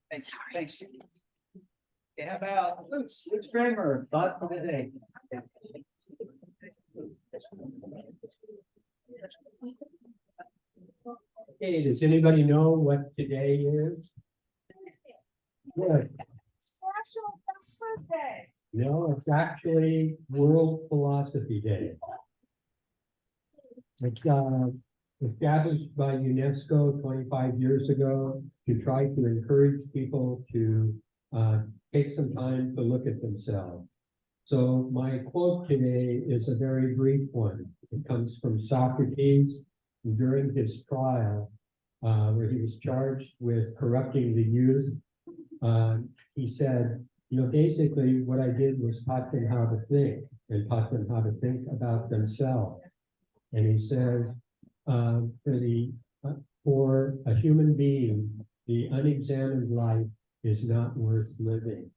Thanks. Thanks. Okay, how about Luke Kramer, thought for the day? Hey, does anybody know what today is? Good. It's National Philosophy Day. No, it's actually World Philosophy Day. It's established by UNESCO 25 years ago to try to encourage people to take some time to look at themselves. So my quote today is a very brief one. It comes from Socrates during his trial, where he was charged with corrupting the youth. He said, you know, basically what I did was taught them how to think and taught them how to think about themselves. And he says, for a human being, the unexamined life is not worth living.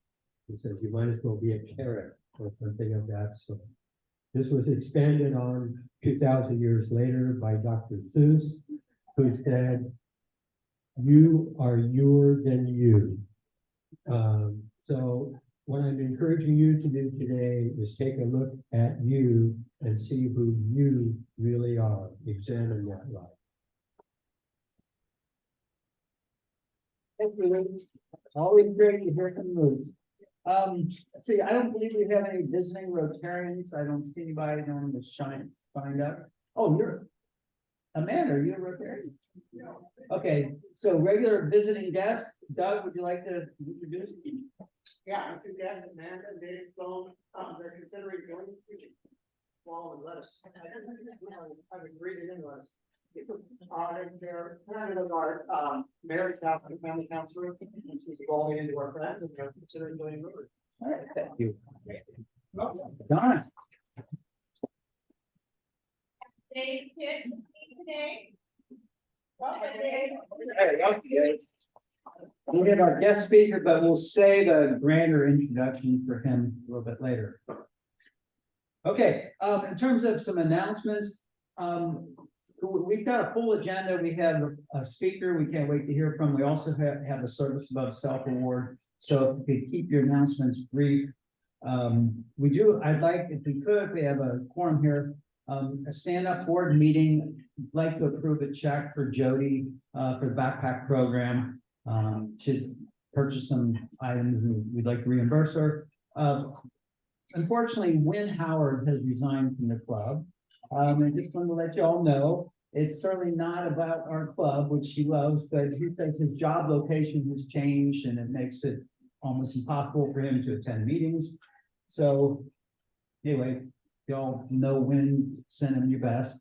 He says you might as well be a carrot or something of that sort. This was expanded on 2,000 years later by Dr. Seuss, who said, "You are youer than you." So what I'm encouraging you to do today is take a look at you and see who you really are. Examine that life. Thank you, Luke. Always great to hear from Luke. Let's see, I don't believe we have any visiting Rotarians. I don't see anybody on the signed up. Oh, you're Amanda, are you a Rotarian? Okay, so regular visiting guests, Doug, would you like to introduce? Yeah, I'm two guys, Amanda and Dave Sloan. They're considering joining. Well, and let us. I've agreed to into us. They're kind of our marriage counselor, family counselor, and she's evolving into our friend, and they're considering joining Rotary. All right, thank you. Donna. Dave Pitt today. We have our guest speaker, but we'll save a grander introduction for him a little bit later. Okay, in terms of some announcements, we've got a full agenda. We have a speaker we can't wait to hear from. We also have a service above self award. So if you could keep your announcements brief. I'd like, if we could, we have a quorum here, a stand-up board meeting. I'd like to approve a check for Jody for the backpack program. To purchase some items and we'd like to reimburse her. Unfortunately, Wynn Howard has resigned from the club. And just wanted to let you all know, it's certainly not about our club, which he loves, but he says his job location has changed and it makes it almost impossible for him to attend meetings. So anyway, y'all know when, send him your best.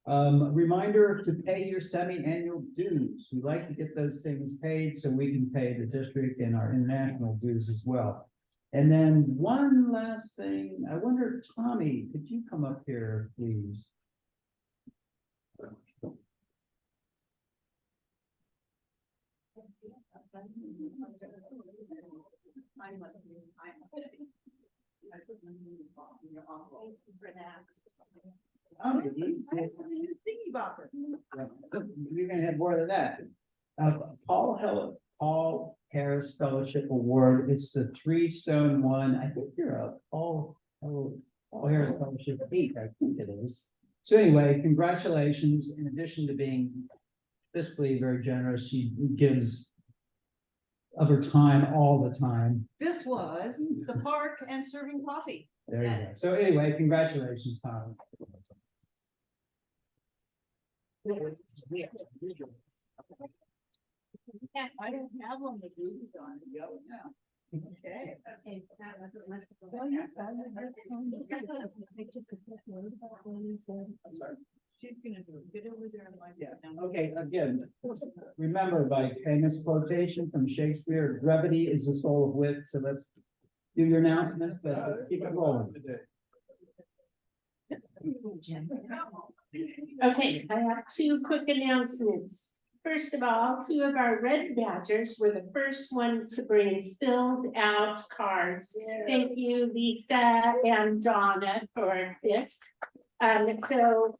Reminder to pay your semi-annual dues. We like to get those things paid so we can pay the district and our international dues as well. And then one last thing, I wonder, Tommy, could you come up here, please? You're gonna have more than that. Paul Harris Fellowship Award. It's the 3-stone one. I think you're a Paul Harris Fellowship 8, I think it is. So anyway, congratulations. In addition to being fiscally very generous, she gives of her time all the time. This was the park and serving coffee. There you go. So anyway, congratulations, Tom. I don't have one that moves on. Okay. She's gonna do it. Get over there and like. Yeah. Okay, again, remember by famous quotation from Shakespeare, brevity is the soul of wit. So let's do your announcements, but let's keep it rolling. Okay, I have two quick announcements. First of all, 2 of our red badgers were the first ones to bring filled out cards. Thank you, Lisa and Donna, for this. So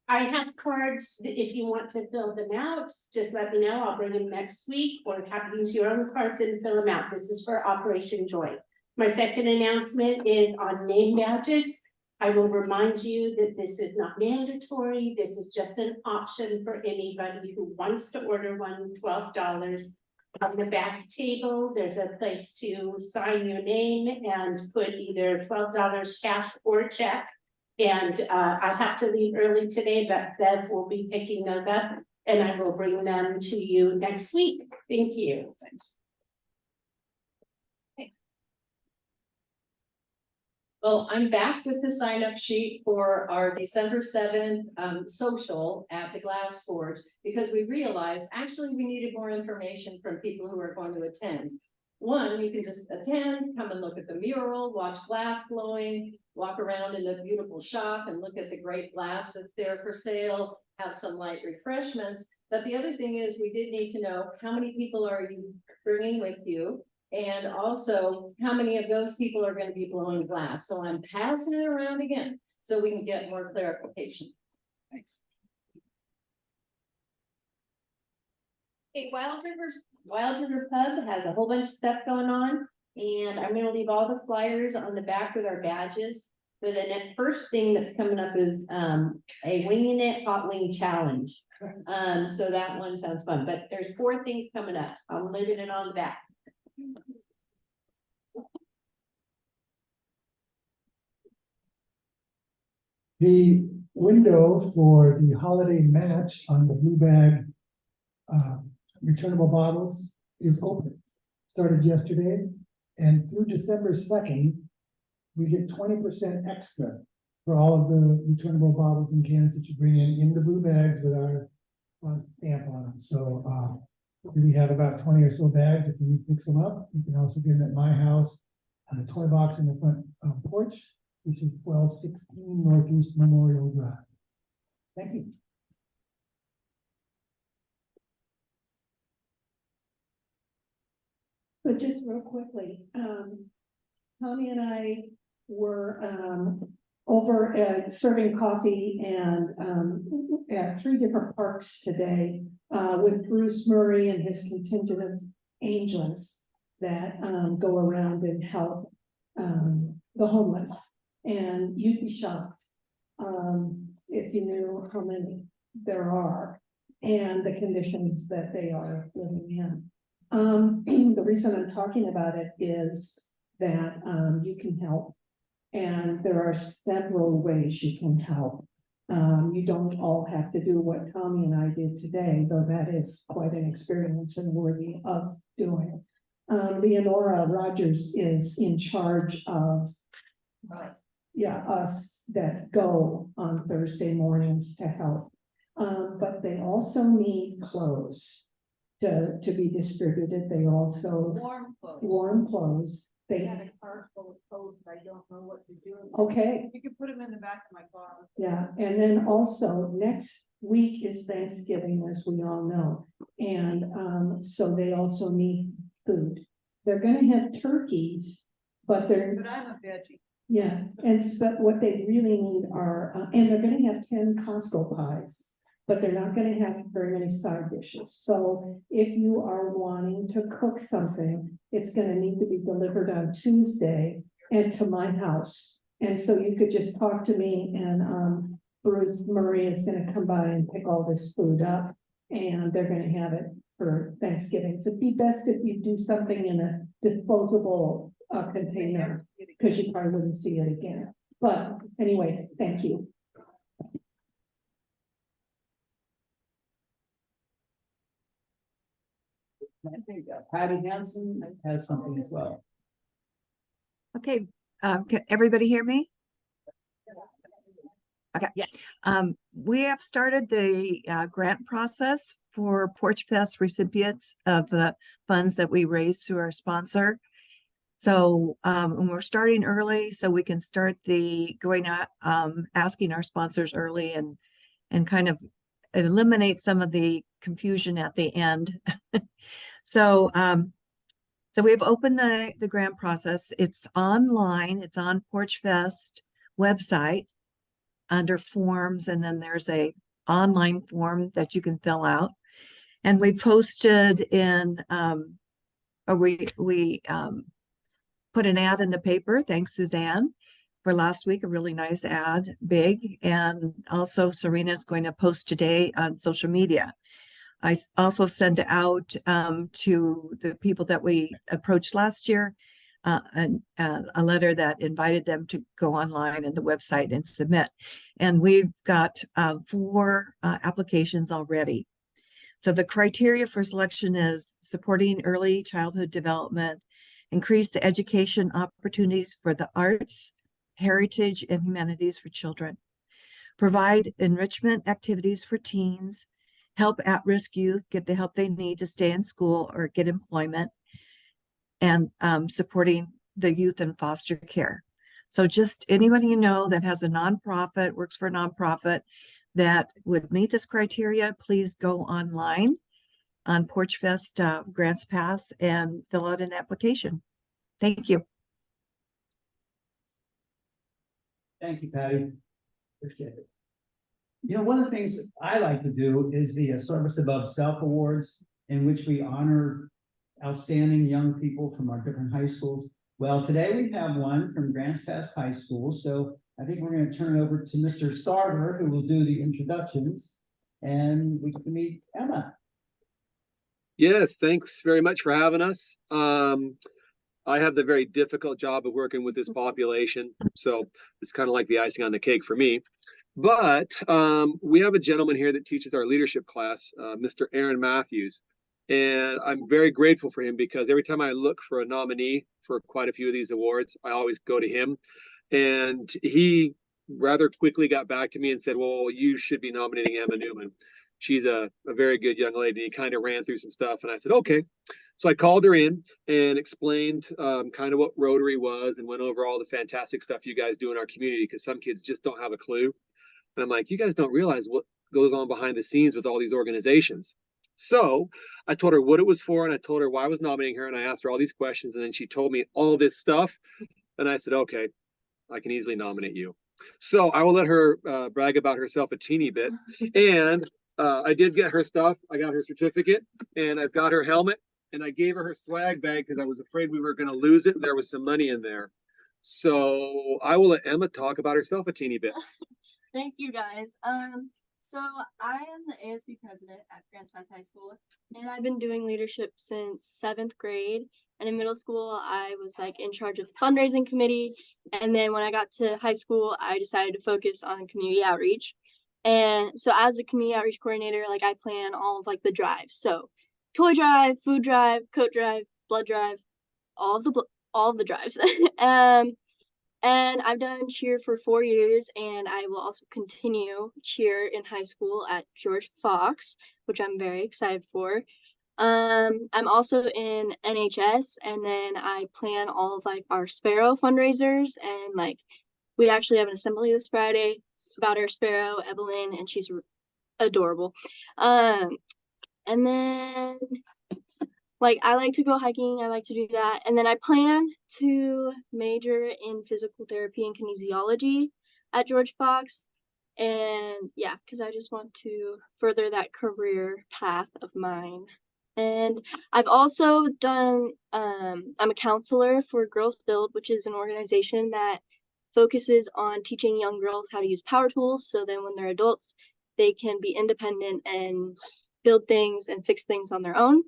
I have cards, that if you want to fill them out, just let me know, I'll bring them next week, or have you use your own cards and fill them out, this is for Operation Joy. My second announcement is on name badges. I will remind you that this is not mandatory, this is just an option for anybody who wants to order one, $12. On the back table, there's a place to sign your name and put either $12 cash or check. And I have to leave early today, but Bev will be picking those up and I will bring them to you next week. Thank you. Thanks. Well, I'm back with the sign up sheet for our December 7th social at the Glass Forge, because we realized actually we needed more information from people who are going to attend. One, you can just attend, come and look at the mural, watch glass blowing, walk around in the beautiful shop and look at the great glass that's there for sale, have some light refreshments. But the other thing is we did need to know how many people are you bringing with you? And also, how many of those people are going to be blowing glass? So I'm passing it around again, so we can get more clarification. Thanks. Okay, Wild River Pub has a whole bunch of stuff going on, and I'm gonna leave all the flyers on the back with our badges. But the first thing that's coming up is a winging it hot wing challenge. So that one sounds fun, but there's 4 things coming up. I'm leaving it on the back. The window for the holiday match on the blue bag returnable bottles is open. Started yesterday, and through December 2nd, we get 20% extra for all of the returnable bottles and cans that you bring in the blue bags with our stamp on them. So we have about 20 or so bags. If you need to pick them up, you can also get them at my house on the toy box in the front porch, which is 1216 Northeast Memorial Drive. Thank you. But just real quickly, Tommy and I were over at serving coffee and at 3 different parks today with Bruce Murray and his contingent of angels that go around and help the homeless. And you'd be shocked if you knew how many there are and the conditions that they are living in. The reason I'm talking about it is that you can help, and there are several ways you can help. You don't all have to do what Tommy and I did today, though that is quite an experience and worthy of doing. Leonora Rogers is in charge of us that go on Thursday mornings to help. But they also need clothes to be distributed. They also warm clothes. I They had a car full of clothes, I don't know what to do. okay. You can put them in the back of my car. Yeah, and then also next week is Thanksgiving, as we all know, and so they also need food. They're gonna have turkeys, but they're But I'm a veggie. yeah, but what they really need are, and they're gonna have 10 Costco pies, but they're not gonna have very many side dishes. So if you are wanting to cook something, it's gonna need to be delivered on Tuesday and to my house. And so you could just talk to me, and Bruce Murray is gonna come by and pick all this food up, and they're gonna have it for Thanksgiving. So it'd be best if you do something in a disposable container, because you probably wouldn't see it again. But anyway, thank you. I think Patty Hansen has something as well. Okay, can everybody hear me? Okay. Yeah. We have started the grant process for Porch Fest recipients of the funds that we raised through our sponsor. So and we're starting early so we can start the going out, asking our sponsors early and kind of eliminate some of the confusion at the end. So we've opened the grant process. It's online. It's on Porch Fest website. under forms, and then there's a online form that you can fill out. And we posted in, or we put an ad in the paper, thanks Suzanne, for last week, a really nice ad, big. And also Serena's going to post today on social media. I also sent out to the people that we approached last year, a letter that invited them to go online and the website and submit. And we've got 4 applications already. So the criteria for selection is supporting early childhood development, increase the education opportunities for the arts, heritage, and humanities for children, provide enrichment activities for teens, help at-risk youth get the help they need to stay in school or get employment, and supporting the youth in foster care. So just anyone you know that has a nonprofit, works for a nonprofit that would meet this criteria, please go online on Porch Fest Grants Pass and fill out an application. Thank you. Thank you, Patty. Appreciate it. You know, one of the things I like to do is the Service Above Self Awards, in which we honor outstanding young people from our different high schools. Well, today we have one from Grants Pass High School, so I think we're going to turn it over to Mr. Sarver, who will do the introductions, and we can meet Emma. Yes, thanks very much for having us. I have the very difficult job of working with this population, so it's kind of like the icing on the cake for me. But we have a gentleman here that teaches our leadership class, Mr. Aaron Matthews, and I'm very grateful for him because every time I look for a nominee for quite a few of these awards, I always go to him. And he rather quickly got back to me and said, well, you should be nominating Emma Newman. She's a very good young lady. He kind of ran through some stuff and I said, okay. So I called her in and explained kind of what Rotary was and went over all the fantastic stuff you guys do in our community, because some kids just don't have a clue. And I'm like, you guys don't realize what goes on behind the scenes with all these organizations. So I told her what it was for, and I told her why I was nominating her, and I asked her all these questions, and then she told me all this stuff. And I said, okay, I can easily nominate you. So I will let her brag about herself a teeny bit. And I did get her stuff. I got her certificate, and I've got her helmet, and I gave her swag bag because I was afraid we were going to lose it. There was some money in there. So I will let Emma talk about herself a teeny bit. Thank you, guys. So I am the ASB president at Grants Pass High School, and I've been doing leadership since 7th grade. And in middle school, I was like in charge of the fundraising committee. And then when I got to high school, I decided to focus on community outreach. And so as a community outreach coordinator, like I plan all of like the drives. So toy drive, food drive, coat drive, blood drive, all of the drives. And I've done cheer for 4 years, and I will also continue cheer in high school at George Fox, which I'm very excited for. I'm also in NHS, and then I plan all of like our Sparrow fundraisers, and like we actually have an assembly this Friday about our Sparrow, Evelyn, and she's adorable. And then like I like to go hiking, I like to do that. And then I plan to major in physical therapy and kinesiology at George Fox. And yeah, because I just want to further that career path of mine. And I've also done, I'm a counselor for Girls Build, which is an organization that focuses on teaching young girls how to use power tools. So then when they're adults, they can be independent and build things and fix things on their own.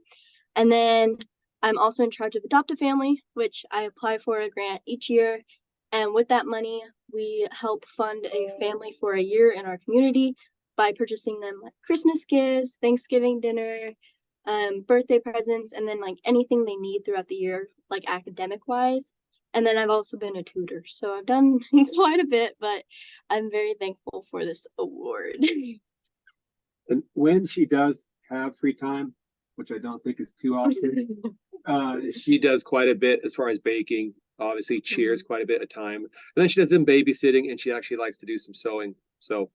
And then I'm also in charge of Adopt a Family, which I apply for a grant each year. And with that money, we help fund a family for a year in our community by purchasing them like Christmas gifts, Thanksgiving dinner, birthday presents, and then like anything they need throughout the year, like academic wise. And then I've also been a tutor. So I've done quite a bit, but I'm very thankful for this award. And when she does have free time, which I don't think is too often, she does quite a bit as far as baking, obviously cheers quite a bit of time. And then she does some babysitting, and she actually likes to do some sewing. So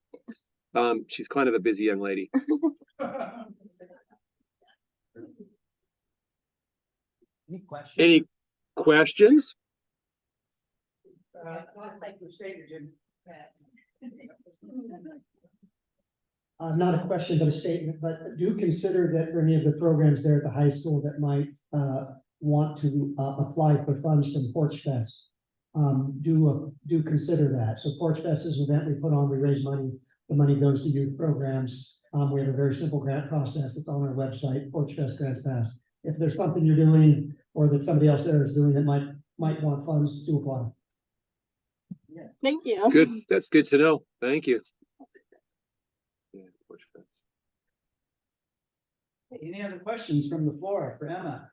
she's kind of a busy young lady. Any questions? Any questions? Like you stated, Jim. Not a question, but a statement, but do consider that for any of the programs there at the high school that might, want to, apply for funds from Porch Fest. Do consider that. So Porch Fest is an event we put on, we raise money, the money goes to youth programs. We have a very simple grant process. It's on our website, Porch Fest Grants Pass. If there's something you're doing or that somebody else there is doing that might want funds, do apply. Thank you. Good, that's good to know. Thank you. Yeah, Porch Fest. Any other questions from the floor for Emma?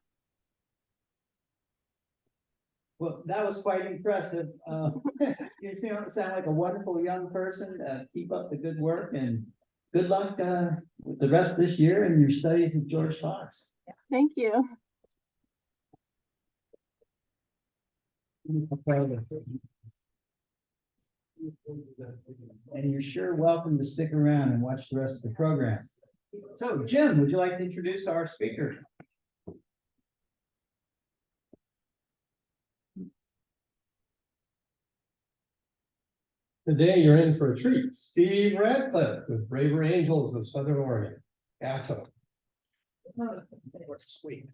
Well, that was quite impressive. You sound like a wonderful young person. Keep up the good work and good luck with the rest of this year and your studies at George Fox. Thank you. And you're sure welcome to stick around and watch the rest of the program. So, Jim, would you like to introduce our speaker? Today you're in for a treat. Steve Radcliiffe with Braver Angels of Southern Oregon. Awesome. Sweet.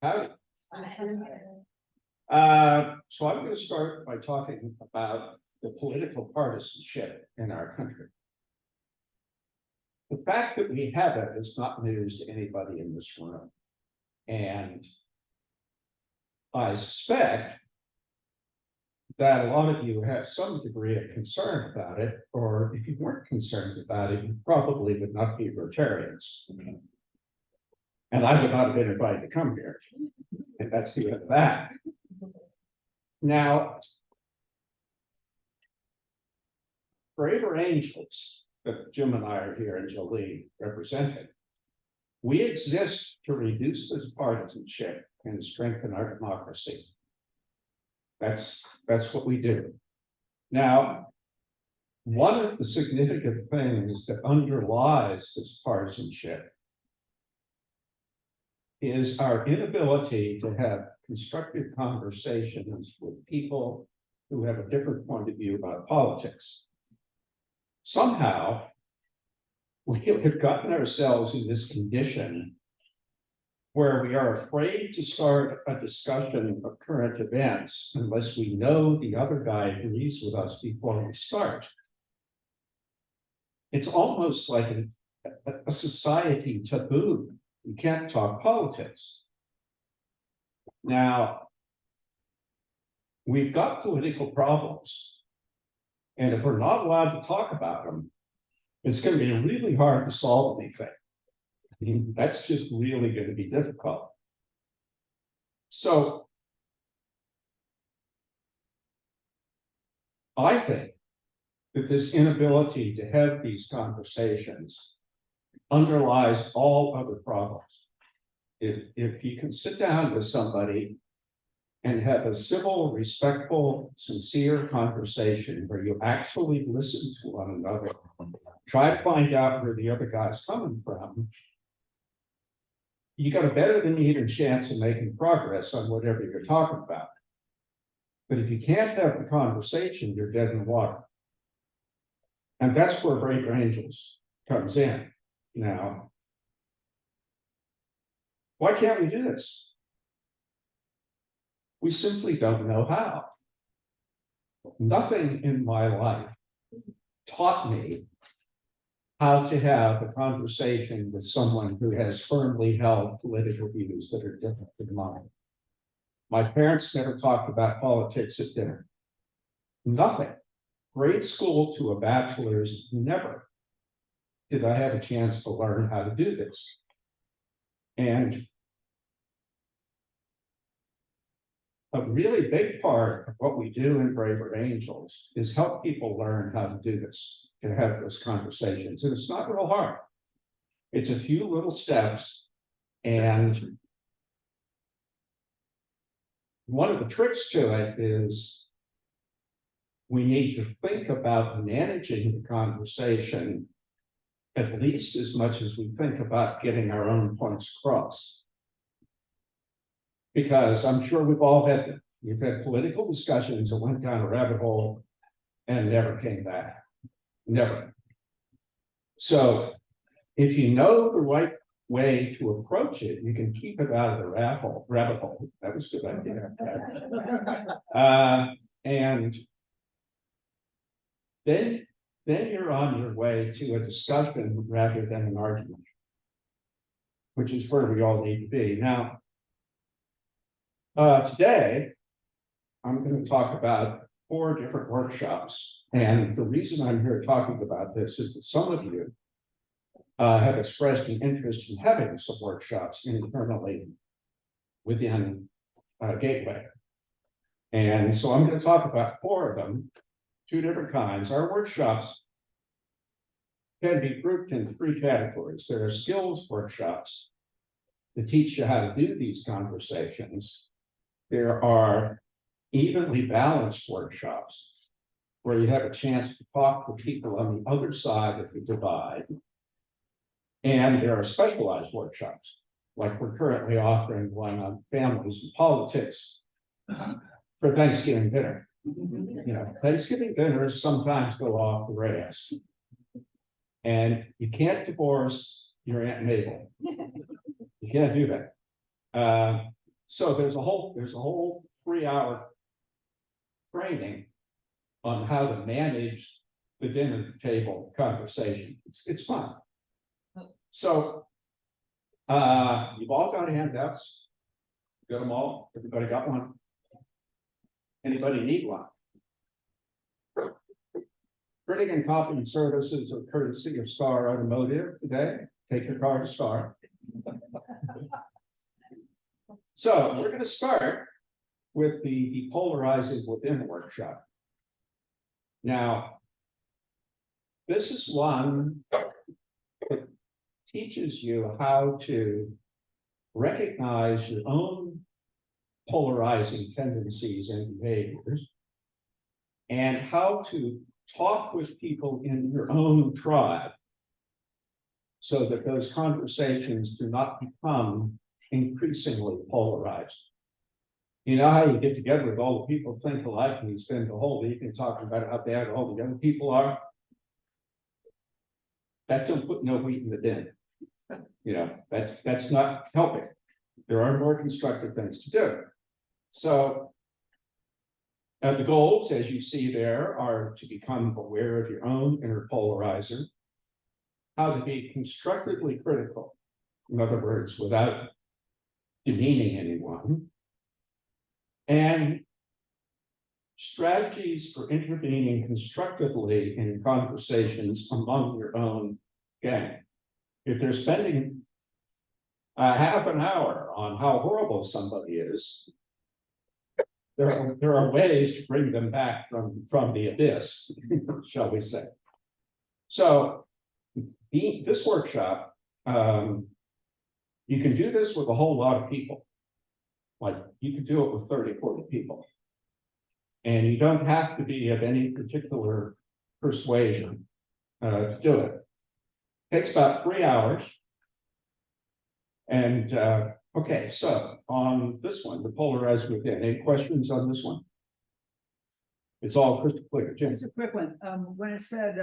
Howdy. So I'm going to start by talking about the political partisanship in our country. The fact that we have it is not news to anybody in this room. And I suspect that a lot of you have some degree of concern about it, or if you weren't concerned about it, you probably would not be Rotarians. And I would not have been invited to come here. And that's the end of that. Now, Braver Angels, that Jim and I are here and Jolie representing, we exist to reduce this partisanship and strengthen our democracy. That's what we do. Now, one of the significant things that underlies this partisanship is our inability to have constructive conversations with people who have a different point of view about politics. Somehow, we have gotten ourselves in this condition where we are afraid to start a discussion of current events unless we know the other guy agrees with us before we start. It's almost like a society taboo. You can't talk politics. Now, we've got political problems. And if we're not allowed to talk about them, it's going to be really hard to solve anything. I mean, that's just really going to be difficult. So I think that this inability to have these conversations underlies all other problems. If you can sit down with somebody and have a civil, respectful, sincere conversation where you actually listen to one another, try to find out where the other guy's coming from, you got a better than even chance of making progress on whatever you're talking about. But if you can't have the conversation, you're dead in the water. And that's where Braver Angels comes in. Now, why can't we do this? We simply don't know how. Nothing in my life taught me how to have a conversation with someone who has firmly held political views that are different than mine. My parents never talked about politics at dinner. Nothing. Grade school to a bachelor's, never did I have a chance to learn how to do this. And a really big part of what we do in Braver Angels is help people learn how to do this, to have those conversations. And it's not real hard. It's a few little steps. And one of the tricks to it is we need to think about managing the conversation at least as much as we think about getting our own points across. Because I'm sure we've all had them. You've had political discussions that went down a rabbit hole and never came back. Never. So if you know the right way to approach it, you can keep it out of the rabbit hole. That was a good idea. And then you're on your way to a discussion rather than an argument, which is where we all need to be. Now, today, I'm going to talk about 4 different workshops. And the reason I'm here talking about this is that some of you have expressed an interest in having some workshops internally within Gateway. And so I'm going to talk about 4 of them, 2 different kinds. Our workshops can be grouped in 3 categories. There are skills workshops that teach you how to do these conversations. There are evenly balanced workshops where you have a chance to talk to people on the other side of the divide. And there are specialized workshops, like we're currently offering one on families and politics for Thanksgiving dinner. You know, Thanksgiving dinners sometimes go off the rails. And you can't divorce your Aunt Mabel. You can't do that. So there's a whole 3-hour training on how to manage the dinner table conversation. It's fun. So you've all got handouts. Got them all? Everybody got one? Anybody need one? Printing and copying services are courtesy of Star Automotive today. Take your car to Star. So we're going to start with the depolarizing within workshop. Now, this is one that teaches you how to recognize your own polarizing tendencies and behaviors, and how to talk with people in your own tribe so that those conversations do not become increasingly polarized. You know how you get together with all the people think alike and you spend the whole evening talking about how bad all the other people are? That don't put no wheat in the bin. You know, that's not helping. There are more constructive things to do. So the goals, as you see there, are to become aware of your own inner polarizer, how to be constructively critical, in other words, without demeaning anyone, and strategies for intervening constructively in conversations among your own gang. If they're spending half an hour on how horrible somebody is, there are ways to bring them back from the abyss, shall we say. So this workshop, you can do this with a whole lot of people. Like you can do it with 30, 40 people. And you don't have to be of any particular persuasion to do it. It takes about 3 hours. And okay, so on this one, the polarized within, any questions on this one? It's all crystal clear. Jim? Just a quick one. When it said,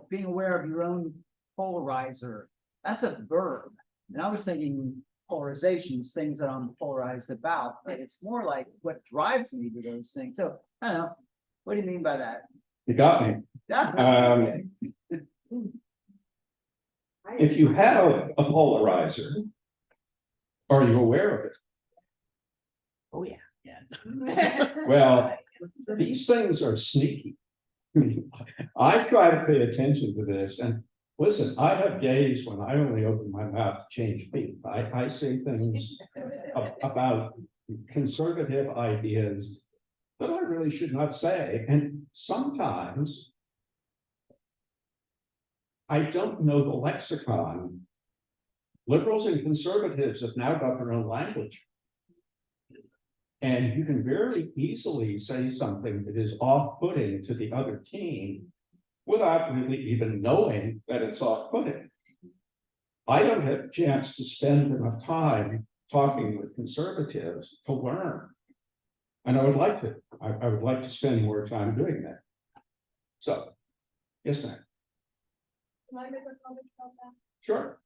being aware of your own polarizer, that's a verb. And I was thinking polarizations, things that I'm polarized about, but it's more like what drives me to those things. So I don't know. What do you mean by that? You got me. Yeah. If you have a polarizer, are you aware of it? Oh yeah. Yeah. Well, these things are sneaky. I try to pay attention to this, and listen, I have days when I only open my mouth to change feet. I say things about conservative ideas that I really should not say, and sometimes I don't know the lexicon. Liberals and conservatives have now got their own language. And you can very easily say something that is off-putting to the other team without really even knowing that it's off-putting. I don't have a chance to spend enough time talking with conservatives to learn. And I would like to, I would like to spend more time doing that. So, yes, ma'am. Can I make a comment about that? Sure.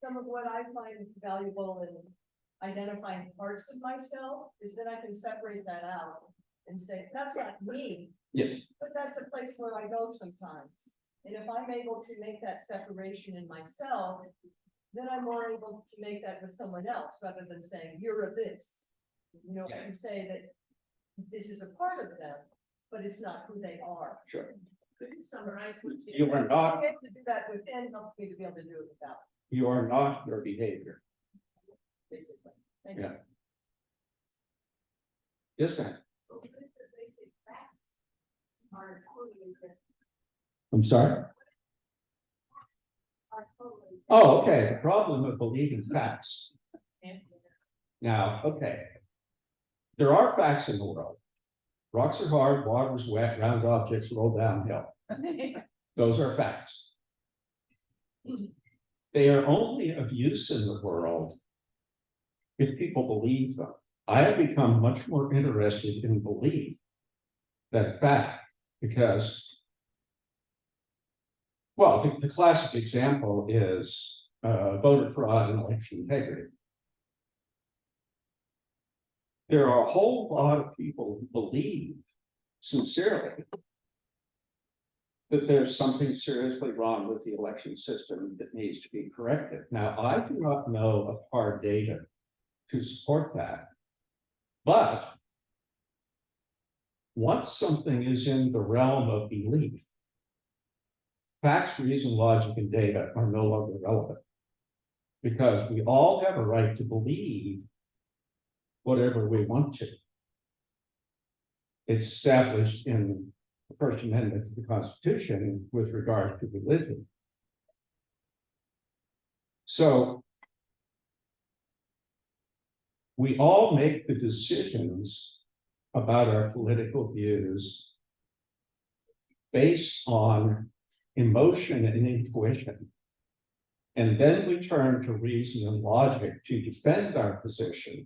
Some of what I find valuable is identifying parts of myself, is that I can separate that out and say, that's not me, Yes. but that's a place where I go sometimes. And if I'm able to make that separation in myself, then I'm more able to make that with someone else, rather than saying, you're a this. You know, I can say that this is a part of them, but it's not who they are. Sure. Could you summarize what You are not, being able to do that within helps me to be able to do it without, you are not your behavior. basically. Thank you. Yeah. Yes, ma'am. I'm sorry. Oh, okay, the problem of believing facts. Now, okay. There are facts in the world. Rocks are hard, water is wet, round objects roll downhill. Those are facts. They are only of use in the world if people believe them. I have become much more interested in belief than fact, because, well, the classic example is voter fraud and election integrity. There are a whole lot of people who believe sincerely that there's something seriously wrong with the election system that needs to be corrected. Now, I do not know of hard data to support that, but once something is in the realm of belief, facts, reason, logic, and data are no longer relevant, because we all have a right to believe whatever we want to. It's established in the First Amendment to the Constitution with regard to religion. So we all make the decisions about our political views based on emotion and intuition. And then we turn to reason and logic to defend our position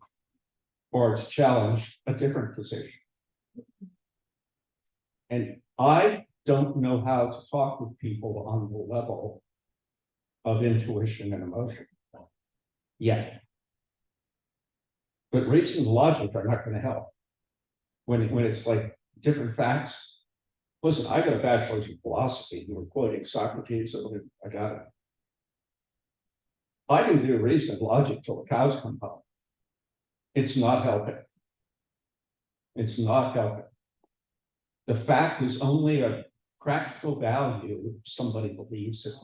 or to challenge a different position. And I don't know how to talk with people on the level of intuition and emotion yet. But reason and logic are not going to help. When it's like different facts. Listen, I got a bachelor's in philosophy. You were quoting Socrates, so I got it. I can do reason and logic till the cows come home. It's not helping. It's not helping. The fact is only of practical value if somebody believes it.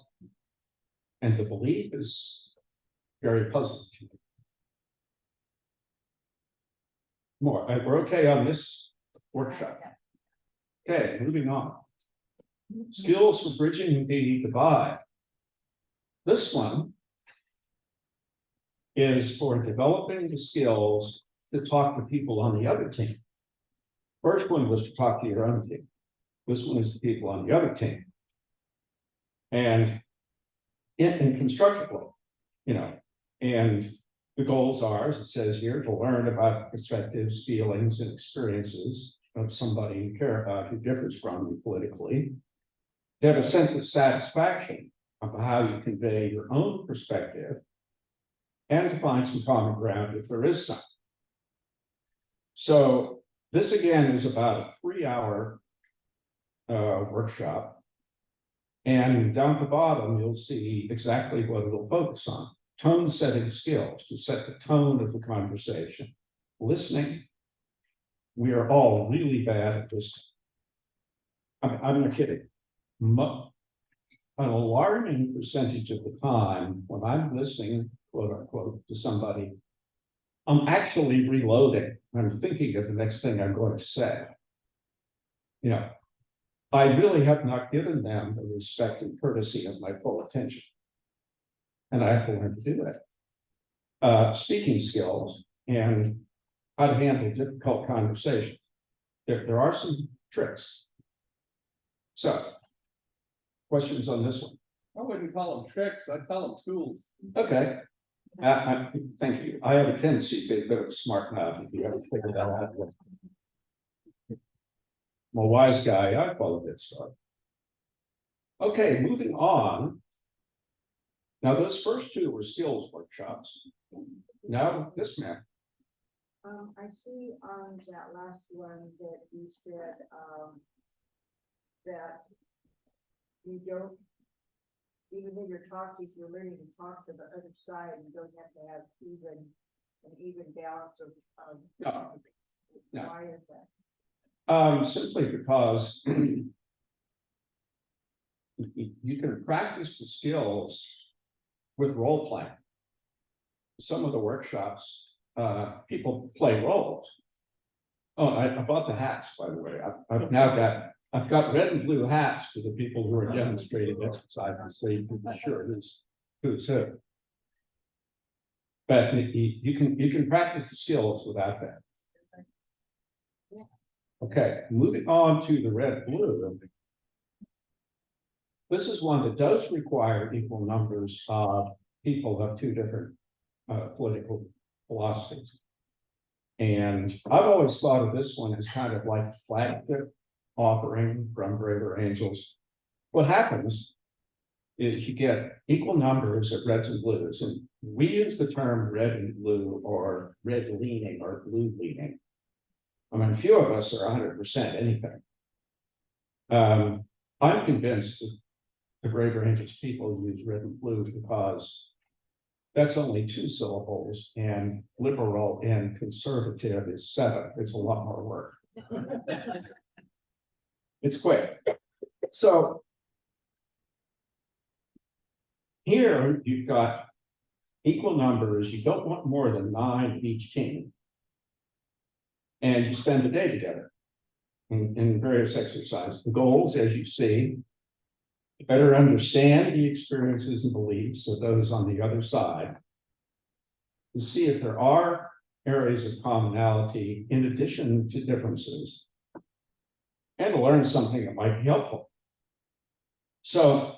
And the belief is very puzzling to me. More, we're okay on this workshop. Okay, moving on. Skills for bridging the divide. This one is for developing the skills to talk to people on the other team. First one was to talk to your own team. This one is the people on the other team. And constructively, you know, and the goals are, as it says here, to learn about the perspectives, feelings, and experiences of somebody you care about who differs from you politically. To have a sense of satisfaction about how you convey your own perspective, and to find some common ground if there is some. So this again is about a 3-hour workshop. And down at the bottom, you'll see exactly what it'll focus on. Tone setting skills to set the tone of the conversation. Listening. We are all really bad at this. I'm not kidding. An alarming percentage of the time when I'm listening, quote unquote, to somebody, I'm actually reloading. I'm thinking of the next thing I'm going to say. You know, I really have not given them the respect and courtesy of my full attention. And I have to learn to do that. Speaking skills and how to handle difficult conversations. There are some tricks. So Questions on this one? I wouldn't call them tricks, I'd call them tools. Okay. Thank you. I have a tendency to be a bit of a smart mouth if you ever figure that out. I'm a wise guy, I call it start. Okay, moving on. Now, those first two were skills workshops. Now, this man. I see on that last one that you said, that you don't, even though you're talking, you're learning to talk to the other side, you don't have to have an even balance of, No. No. why is that? Simply because you can practice the skills with role playing. Some of the workshops, people play roles. Oh, I bought the hats, by the way. I've got red and blue hats for the people who are demonstrating exercises, so you can be sure who's who. But you can practice the skills without that. Okay, moving on to the red blue. This is one that does require equal numbers of people of two different political philosophies. And I've always thought of this one as kind of like flagship offering from Braver Angels. What happens is you get equal numbers of reds and blues, and we use the term red and blue or red leaning or blue leaning. I mean, few of us are 100% anything. I'm convinced that the Braver Angels people use red and blue because that's only 2 syllables, and liberal and conservative is 7. It's a lot more work. It's quick. So here you've got equal numbers. You don't want more than 9 of each team. And you spend the day together in various exercises. The goals, as you see, to better understand the experiences and beliefs of those on the other side, to see if there are areas of commonality in addition to differences, and to learn something that might be helpful. So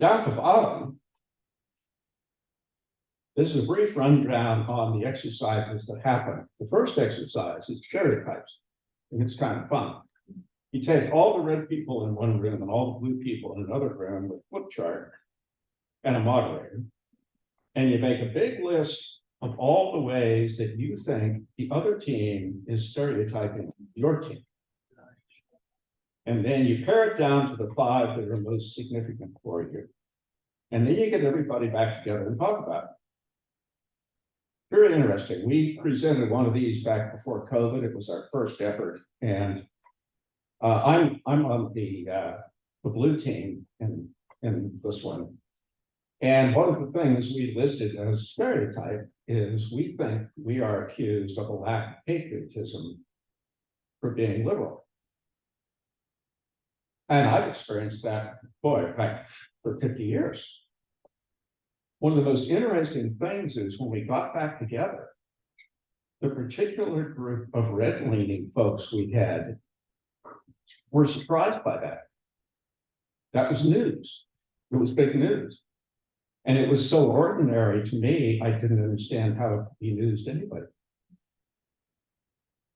down at the bottom, this is a brief rundown on the exercises that happen. The first exercise is stereotypes, and it's kind of fun. You take all the red people in one room and all the blue people in another room with a flip chart and a moderator, and you make a big list of all the ways that you think the other team is stereotyping your team. And then you pare it down to the 5 that are most significant for you. And then you get everybody back together and talk about it. Very interesting. We presented one of these back before COVID. It was our first effort. And I'm on the blue team in this one. And one of the things we listed as stereotype is we think we are accused of a lack of patriotism for being liberal. And I've experienced that, boy, for 50 years. One of the most interesting things is when we got back together, the particular group of red-leaning folks we had were surprised by that. That was news. It was big news. And it was so ordinary to me, I didn't understand how it could be news to anybody.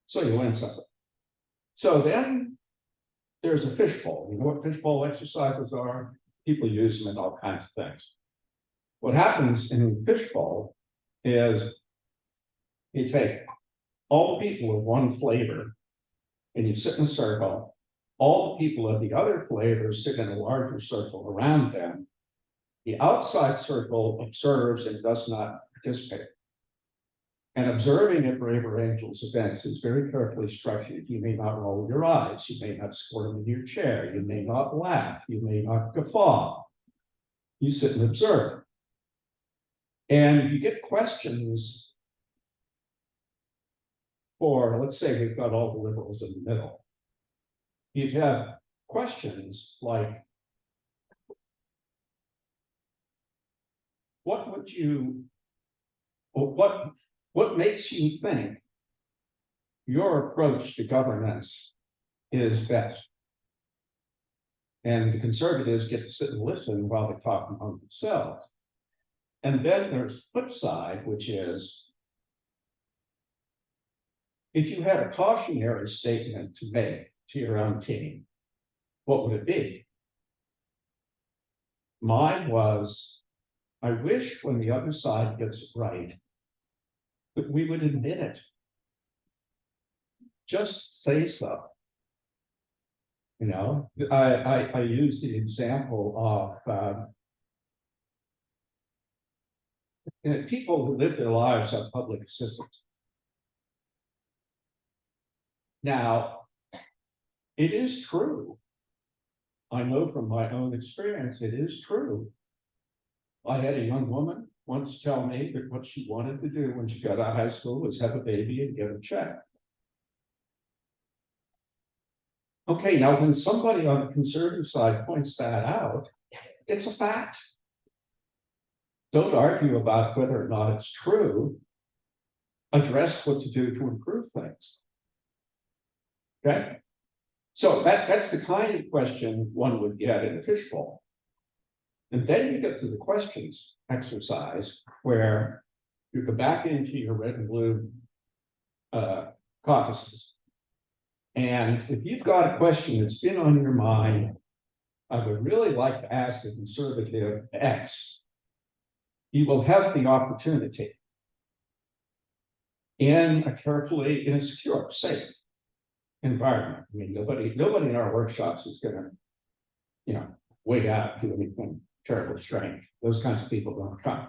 So you learn something. So then there's a fishbowl. You know what fishbowl exercises are? People use them in all kinds of things. What happens in fishbowl is you take all the people of one flavor and you sit in a circle. All the people of the other flavors sit in a larger circle around them. The outside circle observes and does not participate. And observing at Braver Angels events is very carefully structured. You may not roll your eyes. You may not squirm in your chair. You may not laugh. You may not guffaw. You sit and observe. And you get questions for, let's say we've got all the liberals in the middle. You'd have questions like, what makes you think your approach to governance is best? And the conservatives get to sit and listen while they talk among themselves. And then there's the flip side, which is if you had a cautionary statement to make to your own team, what would it be? Mine was, I wish when the other side gets it right, that we would admit it. Just say so. You know, I use the example of people who live their lives on public assistance. Now, it is true. I know from my own experience, it is true. I had a young woman once tell me that what she wanted to do when she got out of high school was have a baby and get a check. Okay, now when somebody on the conservative side points that out, it's a fact. Don't argue about whether or not it's true. Address what to do to improve things. Okay? So that's the kind of question one would get in a fishbowl. And then you get to the questions exercise where you go back into your red and blue caucuses. And if you've got a question that's been on your mind, I would really like to ask a conservative X, you will have the opportunity in a secure, safe environment. I mean, nobody in our workshops is gonna, you know, wait out to anything terribly strange. Those kinds of people don't come.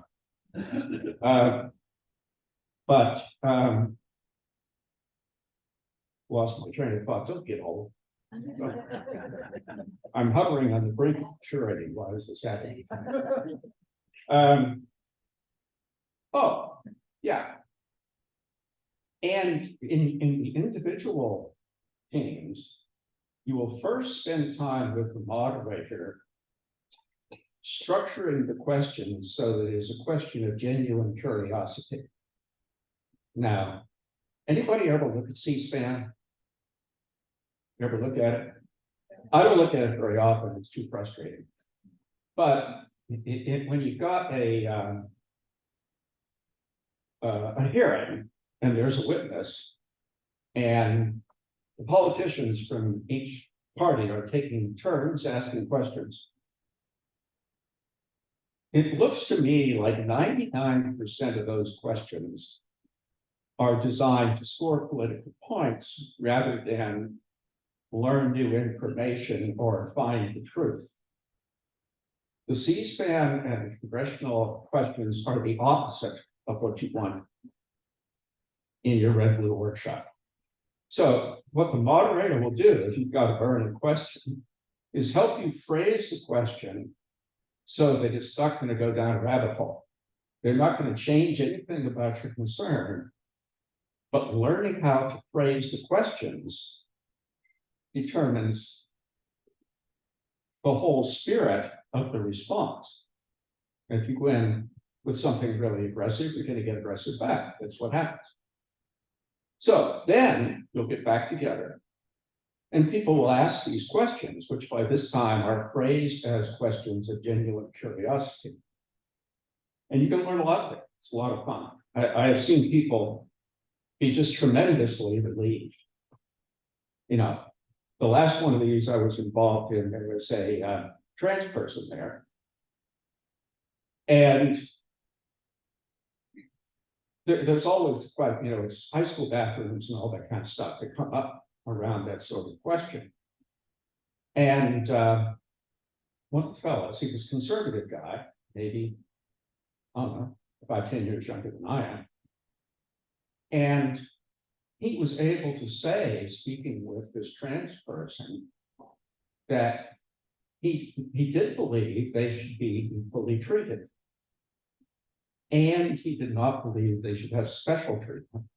Lost my train of thought. Don't get old. I'm hovering on the brink of maturity. Why is this happening? Oh, yeah. And in the individual teams, you will first spend time with the moderator structuring the questions so that it is a question of genuine curiosity. Now, anybody ever look at C-SPAN? You ever look at it? I don't look at it very often, it's too frustrating. But when you've got a hearing and there's a witness and the politicians from each party are taking turns asking questions, it looks to me like 99% of those questions are designed to score political points rather than learn new information or find the truth. The C-SPAN and congressional questions are the opposite of what you want in your red blue workshop. So what the moderator will do if you've got a burning question is help you phrase the question so that it's not going to go down a rabbit hole. They're not going to change anything about your concern, but learning how to phrase the questions determines the whole spirit of the response. If you go in with something really aggressive, you're going to get aggressive back. That's what happens. So then you'll get back together and people will ask these questions, which by this time are phrased as questions of genuine curiosity. And you can learn a lot of it. It's a lot of fun. I have seen people be just tremendously relieved. You know, the last one of these I was involved in, there was a trans person there. And there's always quite, you know, it's high school bathrooms and all that kind of stuff that come up around that sort of question. And one of the fellows, he was a conservative guy, maybe, I don't know, about 10 years younger than I am. And he was able to say, speaking with this trans person, that he did believe they should be equally treated. And he did not believe they should have special treatment.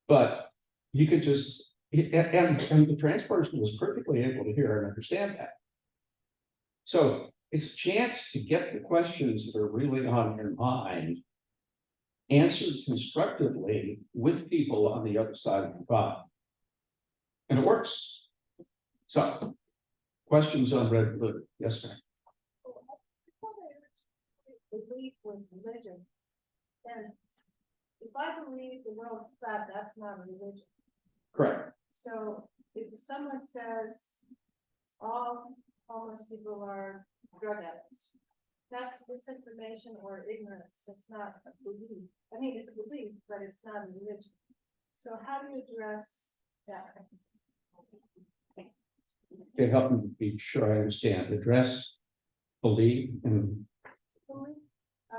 But you could just, and the trans person was perfectly able to hear and understand that. So it's a chance to get the questions that are really on your mind answered constructively with people on the other side of the divide. And it works. So, questions on red blue? Yes, ma'am. Belief with religion. And if I believe the world's flat, that's not religion. Correct. So if someone says all homeless people are drug addicts, that's misinformation or ignorance. It's not a belief. I mean, it's a belief, but it's not a religion. So how do you address that? To help me be sure I understand, address belief and,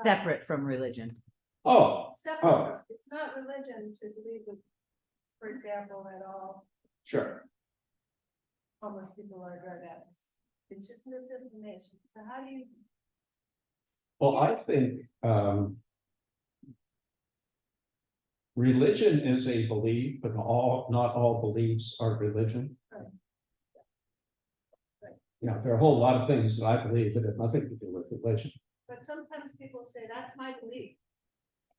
Separate from religion. oh, Separate. It's not religion to believe that, for example, that all sure. homeless people are drug addicts. It's just misinformation. So how do you? Well, I think, religion is a belief, but not all beliefs are religion. Right. You know, there are a whole lot of things that I believe that have nothing to do with religion. But sometimes people say, that's my belief.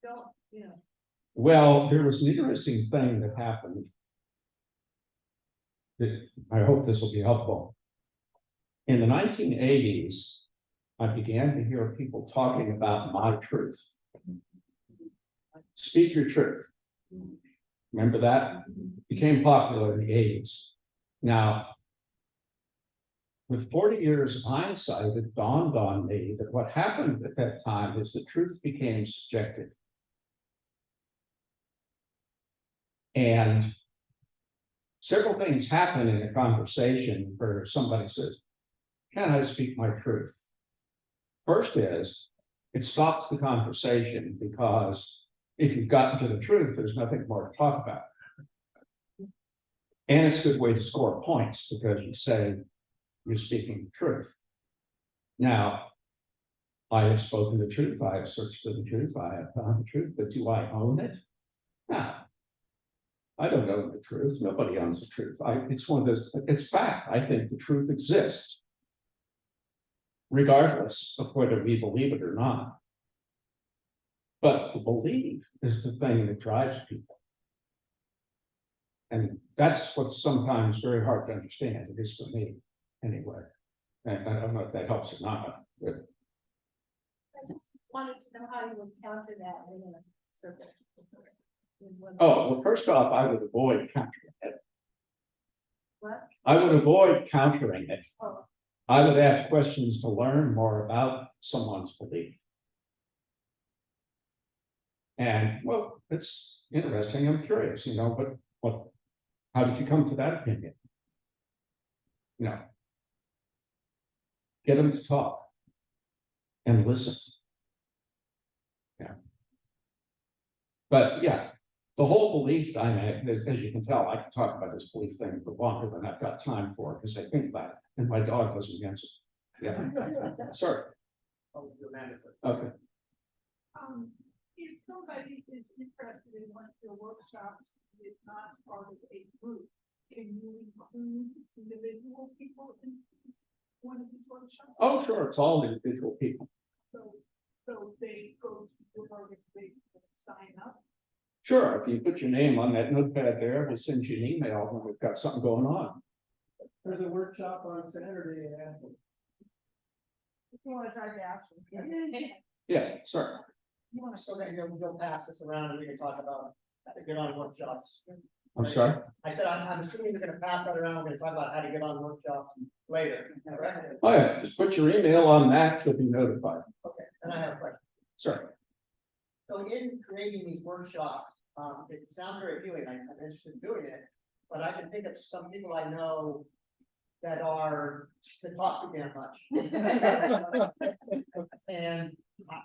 Don't, you know. Well, there was an interesting thing that happened. That I hope this will be helpful. In the 1980s, I began to hear people talking about my truth. Speak your truth. Remember that? Became popular in the 80s. Now, with 40 years of hindsight, it dawned on me that what happened at that time is the truth became subjective. And several things happen in a conversation where somebody says, can I speak my truth? First is, it stops the conversation because if you've gotten to the truth, there's nothing more to talk about. And it's a good way to score points because you say you're speaking the truth. Now, I have spoken the truth, I have searched for the truth, I have found the truth, but do I own it? No. I don't own the truth. Nobody owns the truth. It's one of those, it's fact. I think the truth exists, regardless of whether we believe it or not. But the belief is the thing that drives people. And that's what's sometimes very hard to understand, it is for me, anyway. And I don't know if that helps or not, but. I just wanted to know how you would counter that in a circle. Oh, well, first off, I would avoid countering it. What? I would avoid countering it. Oh. I would ask questions to learn more about someone's belief. And, well, it's interesting, I'm curious, you know, but how did you come to that opinion? You know, get them to talk and listen. Yeah. But yeah, the whole belief dynamic, as you can tell, I can talk about this belief thing for longer than I've got time for because I think about it, and my dog goes against it. Yeah, sorry. Okay. If somebody is interested in one of your workshops, is not part of a group, can you include individual people in one of these workshops? Oh, sure, it's all individual people. So they go to your organization and sign up? Sure, if you put your name on that notepad there, we'll send you an email when we've got something going on. There's a workshop on Saturday in Ashland. If you want to try to action. Yeah, sorry. You want to, so that you'll pass this around and we can talk about how to get on workshops. I'm sorry. I said, I'm assuming you're gonna pass that around, we're gonna talk about how to get on workshops later, correct? Oh yeah, just put your email on that, you'll be notified. Okay, and I have a question. Sorry. So in creating these workshops, it sounds very appealing, I'm interested in doing it, but I can think of some people I know that talk too damn much. And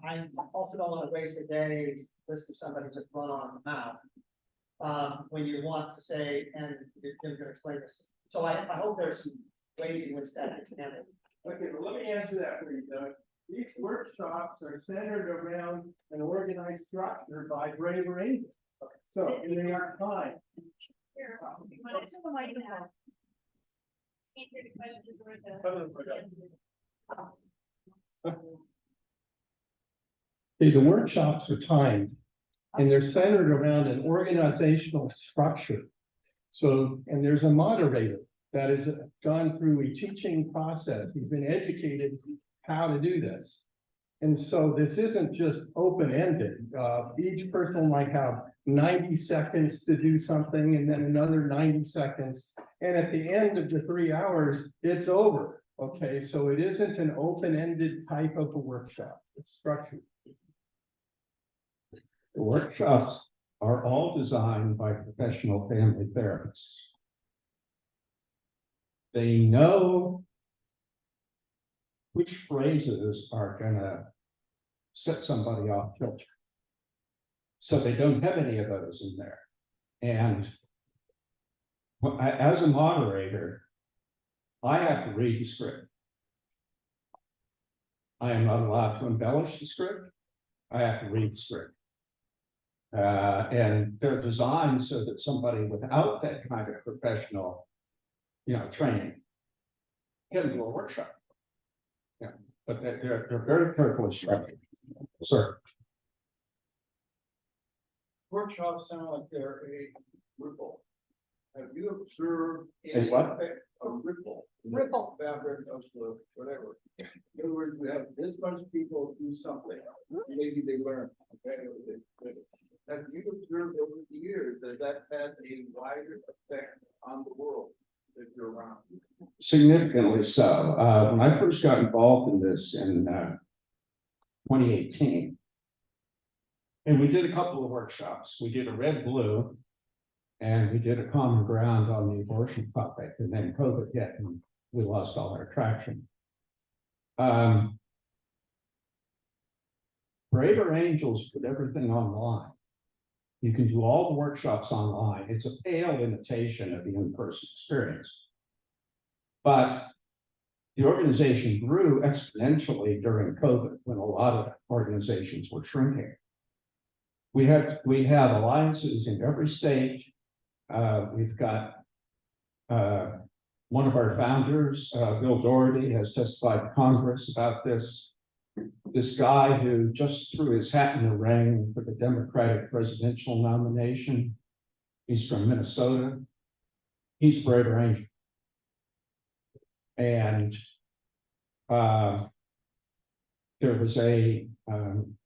I also don't want to waste a day listening to somebody just run on the mouth. When you want to say, and Jim's gonna explain this, so I hope there's some ways in which that is handled. Okay, well, let me answer that for you, Doug. These workshops are centered around an organized structure by Braver Angel. So they are time. See, the workshops are timed and they're centered around an organizational structure. So, and there's a moderator that has gone through a teaching process. He's been educated how to do this. And so this isn't just open-ended. Each person might have 90 seconds to do something and then another 90 seconds. And at the end of the 3 hours, it's over. Okay, so it isn't an open-ended type of a workshop. It's structured. The workshops are all designed by professional family therapists. They know which phrases are gonna set somebody off kilter. So they don't have any of those in there. And as a moderator, I have to read the script. I am not allowed to embellish the script. I have to read the script. And they're designed so that somebody without that kind of professional, training can do a workshop. Yeah, but they're very carefully structured. Sir. Workshops sound like they're a ripple. Have you observed A what? effect of ripple? in the Ripple. Fabric of the whatever. In other words, we have this bunch of people do something, maybe they learn, okay? Have you observed over the years that that's had a wider effect on the world that you're around? Significantly so. When I first got involved in this in 2018, and we did a couple of workshops. We did a red blue, and we did a common ground on the abortion topic, and then COVID hit, and we lost all our traction. Braver Angels put everything online. You can do all the workshops online. It's a pale imitation of the in-person experience. But the organization grew exponentially during COVID when a lot of organizations were shrinking. We have alliances in every state. We've got one of our founders, Bill Doherty, has testified to Congress about this. This guy who just threw his hat in the ring for the Democratic presidential nomination. He's from Minnesota. He's a Braver Angel. And there was an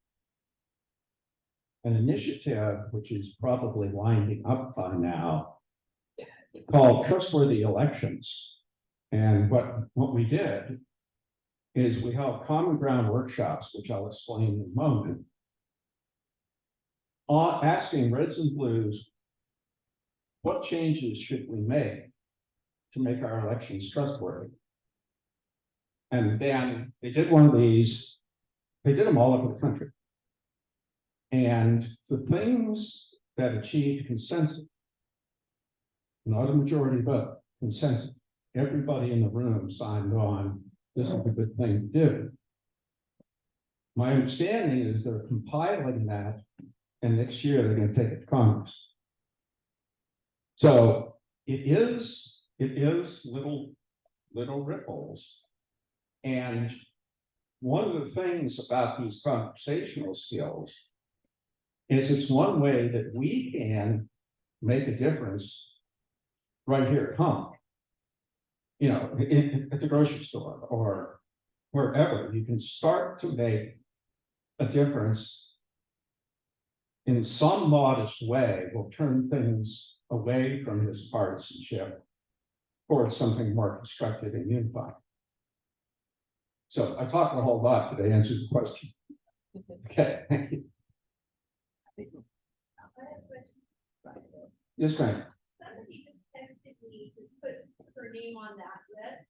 initiative, which is probably winding up by now, called Trustworthy Elections. And what we did is we held common ground workshops, which I'll explain in a moment, asking Reds and Blues, what changes should we make to make our elections trustworthy? And then they did one of these, they did them all over the country. And the things that achieved consensus, not a majority vote, consensus, everybody in the room signed on, this is a good thing to do. My understanding is they're compiling that, and next year they're going to take it to Congress. So it is little ripples. And one of the things about these conversational skills is it's one way that we can make a difference right here at home. At the grocery store or wherever, you can start to make a difference in some modest way. Will turn things away from this partisanship towards something more constructive and unified. So I talked a whole lot today, answers the question. Okay, thank you. Yes, ma'am. Somebody just texted me to put her name on that list.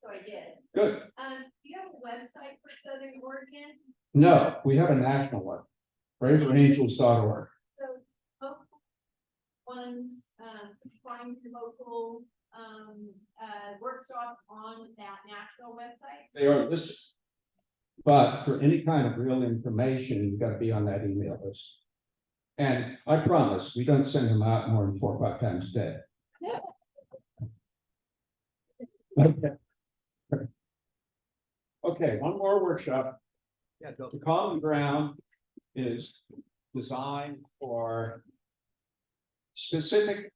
So I did. Good. Do you have a website for Southern Oregon? No, we have a national one, braverangels.org. So local ones, find local workshops on that national website. They are listed. But for any kind of real information, you've got to be on that email list. And I promise we don't send them out more than 4 or 5 times a day. Okay. Okay, one more workshop. Yeah, go. The Common Ground is designed for specific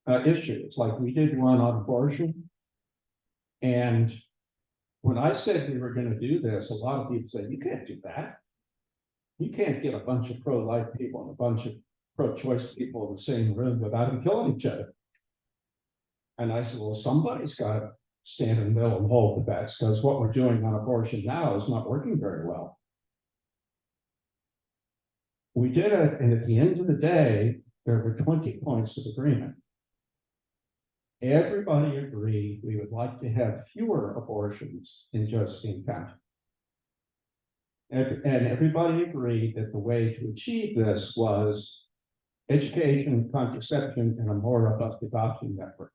issues, like we did one on abortion. And when I said we were gonna do this, a lot of people said, you can't do that. You can't get a bunch of pro-life people and a bunch of pro-choice people in the same room without them killing each other. And I said, well, somebody's got to stand in the middle and hold the bets, because what we're doing on abortion now is not working very well. We did it, and at the end of the day, there were 20 points of agreement. Everybody agreed we would like to have fewer abortions in Josephine County. And everybody agreed that the way to achieve this was education, contraception, and a more robust adoption network.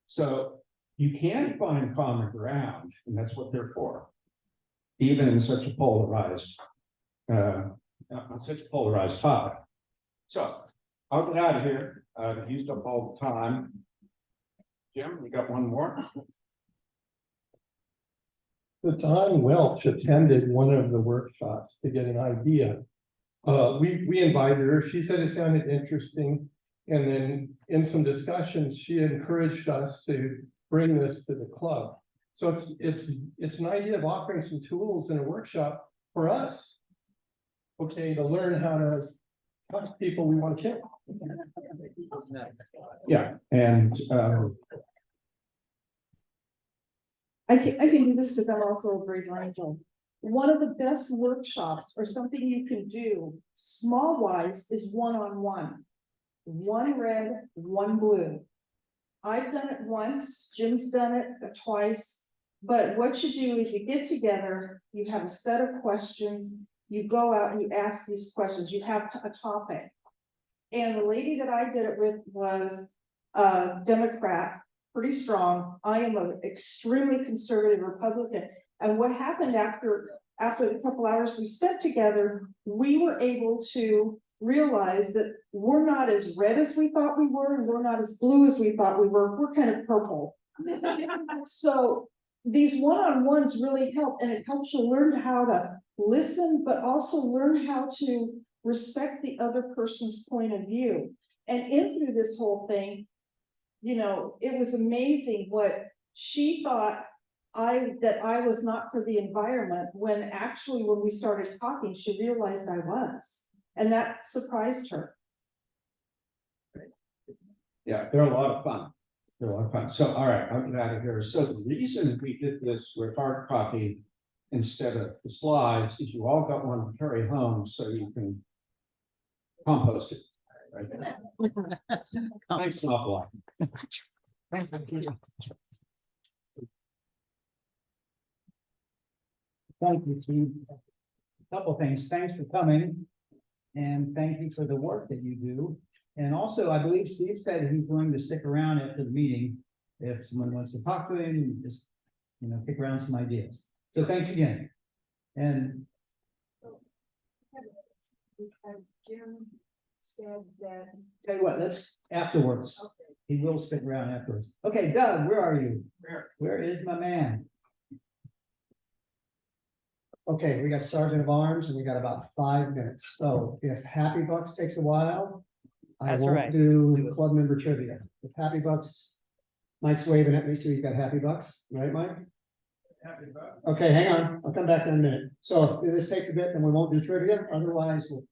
So you can find common ground, and that's what they're for, even in such a polarized, topic. So I'll get out of here. I've used up all the time. Jim, you got one more? So Don Welch attended one of the workshops to get an idea. We invited her, she said it sounded interesting. And then in some discussions, she encouraged us to bring this to the club. So it's an idea of offering some tools in a workshop for us. Okay, to learn how to talk to people we want to kill. Yeah, and I can do this because I'm also a grade angel. One of the best workshops or something you can do, small wise, is one-on-one. One red, one blue. I've done it once, Jim's done it twice, but what you do is you get together, you have a set of questions, you go out and you ask these questions, you have a topic. And the lady that I did it with was a Democrat, pretty strong. I am an extremely conservative Republican. And what happened after the couple hours we spent together, we were able to realize that we're not as red as we thought we were, and we're not as blue as we thought we were. We're kind of purple. So these one-on-ones really help, and it helps you learn how to listen, but also learn how to respect the other person's point of view. And in through this whole thing, you know, it was amazing what she thought that I was not for the environment, when actually when we started talking, she realized I was. And that surprised her. yeah, they're a lot of fun. They're a lot of fun. So, all right, I'll get out of here. So the reason we did this with hard copy instead of the slides is you all got one to carry home so you can compost it. Right? Thanks an awful lot. Thank you, Steve. Couple things. Thanks for coming. And thank you for the work that you do. And also, I believe Steve said he's going to stick around after the meeting. If someone wants to talk to him, just, you know, pick around some ideas. So thanks again. And Jim said that. tell you what, let's afterwards. He will stick around afterwards. Okay, Doug, where are you? Where is my man? Okay, we got Sergeant of Arms and we got about 5 minutes. So if Happy Bucks takes a while, I That's won't right. do club member trivia. If Happy Bucks, Mike's waving at me, so you've got Happy Bucks, right, Mike? Okay, hang on. I'll come back in a minute. So if this takes a bit, then we won't do trivia. Otherwise, we'll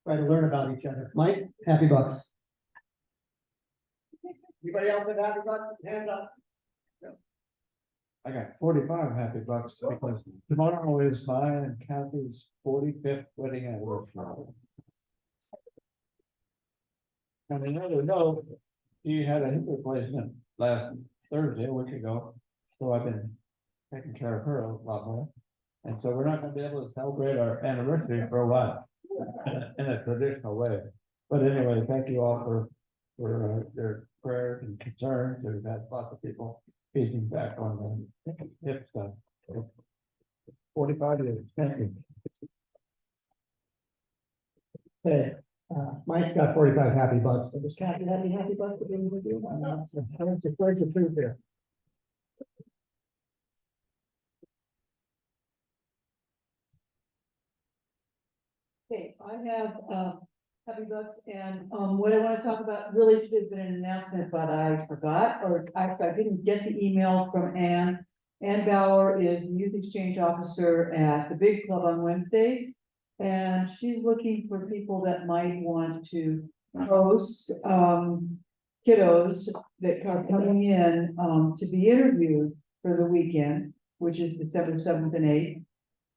try to learn about each other. Mike, Happy Bucks. Anybody else have Happy Bucks? Hands up. I got 45 happy bucks because tomorrow is mine and Kathy's 45th wedding anniversary. And another note, she had a hip replacement last Thursday, a week ago, so I've been taking care of her a lot more. And so we're not gonna be able to celebrate our anniversary for a while in a traditional way. But anyway, thank you all for your prayers and concerns. We've had lots of people feeding back on the hip stuff. 45 years, thank you. Hey, Mike's got 45 Happy Bucks. So does Kathy have any Happy Bucks? Where's the truth here? Okay, I have Happy Bucks, and, what I wanna talk about really should have been an announcement, but I forgot, or I didn't get the email from Ann. Ann Bauer is the youth exchange officer at the Big Club on Wednesdays. And she's looking for people that might want to host, kiddos that are coming in, to be interviewed for the weekend, which is December 7th and 8th.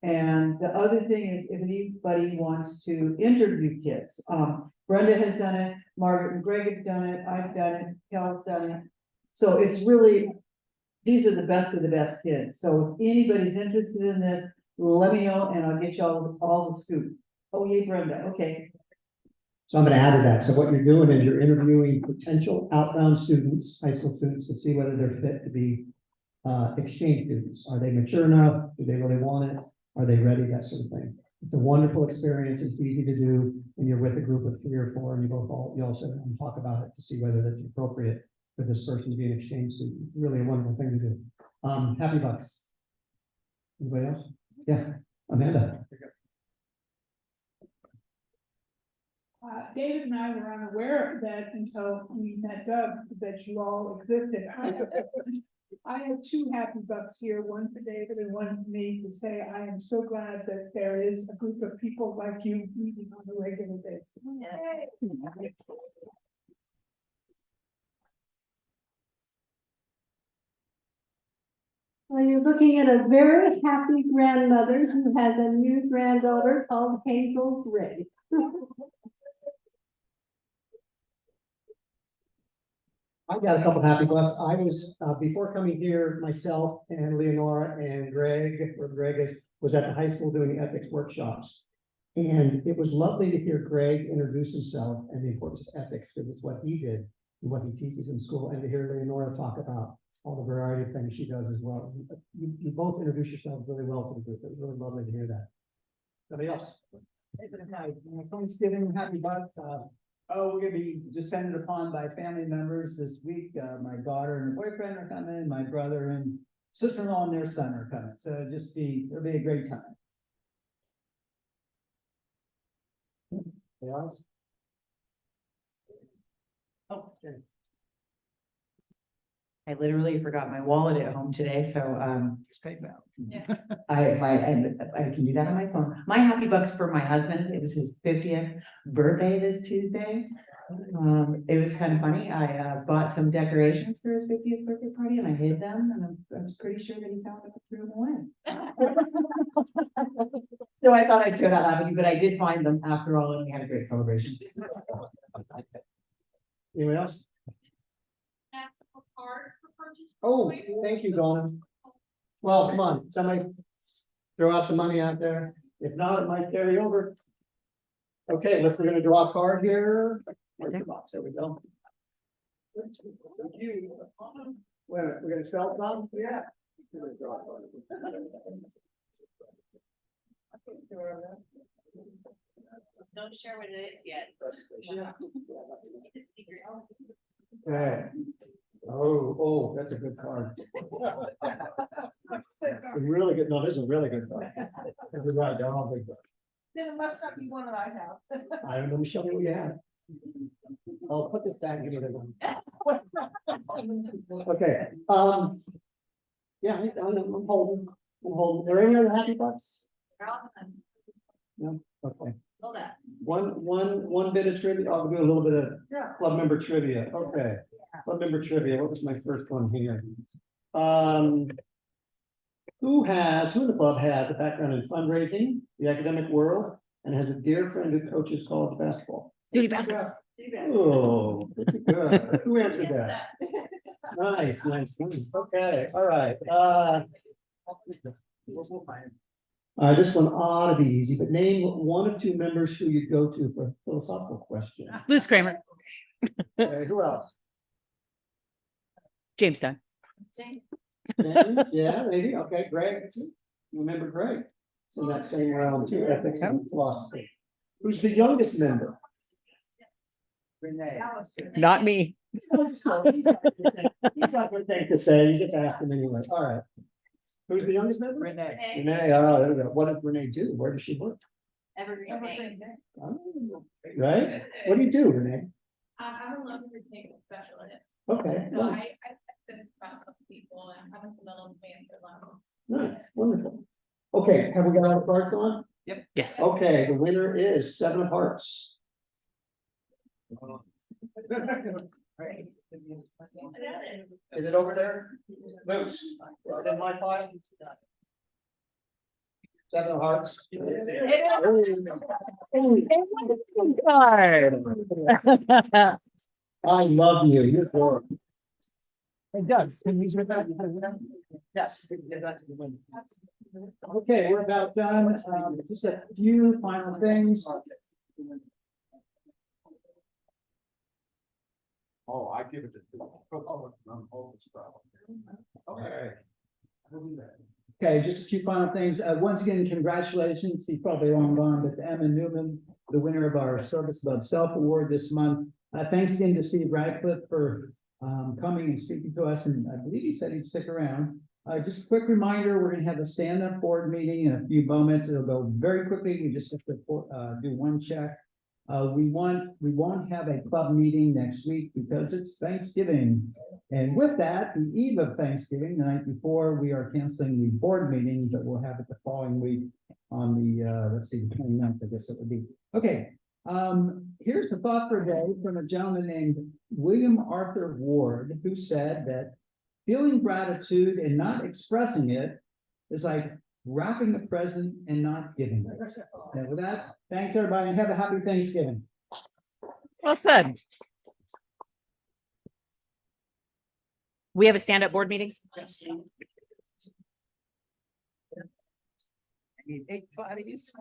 And the other thing is, if anybody wants to interview kids, Brenda has done it, Margaret and Greg have done it, I've done it, Kel's done it. So it's really, these are the best of the best kids. So if anybody's interested in this, let me know and I'll get you all the scoop. Oh, yay, Brenda, okay. So I'm gonna add to that. So what you're doing is you're interviewing potential outbound students, high school students, to see whether they're fit to be exchange students. Are they mature enough? Do they really want it? Are they ready? That sort of thing. It's a wonderful experience. It's easy to do when you're with a group of 3 or 4 and you all sit and talk about it to see whether that's appropriate for this person to be an exchange student. Really a wonderful thing to do. Happy Bucks. Anybody else? Yeah, Amanda. David and I were unaware of that until we met Doug, that you all existed. I have 2 happy bucks here, one for David and one for me, to say I am so glad that there is a group of people like you meeting on a regular basis. Well, you're looking at a very happy grandmother who has a new granddaughter called Hazel Gray. I got a couple happy bucks. I was, before coming here, myself and Leonora and Greg, was at the high school doing ethics workshops. And it was lovely to hear Greg introduce himself and the importance of ethics, because it's what he did and what he teaches in school, and to hear Leonora talk about all the variety of things she does as well. You both introduce yourselves really well to the group. It was really lovely to hear that. Somebody else? Thanksgiving, happy bucks. We're gonna be descended upon by family members this week. My daughter and her boyfriend are coming, my brother and sister-in-law and their son are coming. So it'll be a great time. Anybody else? Oh, okay. I literally forgot my wallet at home today, so, Just pay now. I can do that on my phone. My happy bucks for my husband. It was his 50th birthday this Tuesday. It was kind of funny. I bought some decorations for his 50th birthday party and I hid them, and I was pretty sure that he found it, threw them away. So I thought I'd share that with you, but I did find them after all, and we had a great celebration. Anyone else? Oh, thank you, Donna. Well, come on, somebody throw out some money out there. If not, it might carry over. Okay, we're gonna draw a card here. Where's the box? There we go. We're gonna sell some? Yeah. Don't share what it is yet. Okay. Oh, that's a good card. A really good, no, this is a really good card. This is right, they're all big bucks. Then it must not be one that I have. I don't know, let me show you what you have. I'll put this back and give it one. Okay, yeah, I'm holding. Are there any other happy bucks? No, okay. Hold on. One bit of trivia, I'll do a little bit of club member trivia, okay. Club member trivia, what was my first one here? Who in the club has a background in fundraising, the academic world, and has a dear friend who coaches college basketball? Duty basketball. Oh, good. Who answered that? Nice. Okay, all right. This one ought to be easy, but name 1 of 2 members who you go to for a philosophical question. Lutz Kramer, Okay, who else? James Dunn. James? Yeah, maybe. Okay, Greg. You remember Greg? In that same round too, ethics and philosophy. Who's the youngest member? Renee. Not me. He's got good things to say. You just ask him anyway. All right. Who's the youngest member? Renee. Renee, there we go. What did Renee do? Where does she work? Evergreen Day. Right? What do you do, Renee? I'm a loan retaining specialist. Okay, So nice, I assist about some people and have a little plan for loans. nice, wonderful. Okay, have we got all the cards on? Yep. Yes. Okay, the winner is 7 of hearts. Is it over there? Luke's, right in my file? 7 of hearts. I love you, you're good. Hey Doug, can you that? Yes. Okay, we're about done. Just a few final things. Oh, I give it to. Okay. Okay, just a few final things. Once again, congratulations. He's probably long gone, but to Emma Newman, the winner of our Service Above Self Award this month. Thanks again to Steve Radcliiffe for coming and speaking to us, and I believe he said he'd stick around. Just a quick reminder, we're gonna have a stand-up board meeting in a few moments. It'll go very quickly. We just have to do one check. We won't have a club meeting next week because it's Thanksgiving. And with that, the eve of Thanksgiving, the night before, we are canceling the board meeting, but we'll have it the following week on the, let's see, the 29th, I guess it would be. Okay, here's the thought for a day from a gentleman named William Arthur Ward, who said that feeling gratitude and not expressing it is like wrapping a present and not giving it. And with that, thanks everybody and have a happy Thanksgiving. Well said. We have a stand-up board meeting? I need 8 bodies.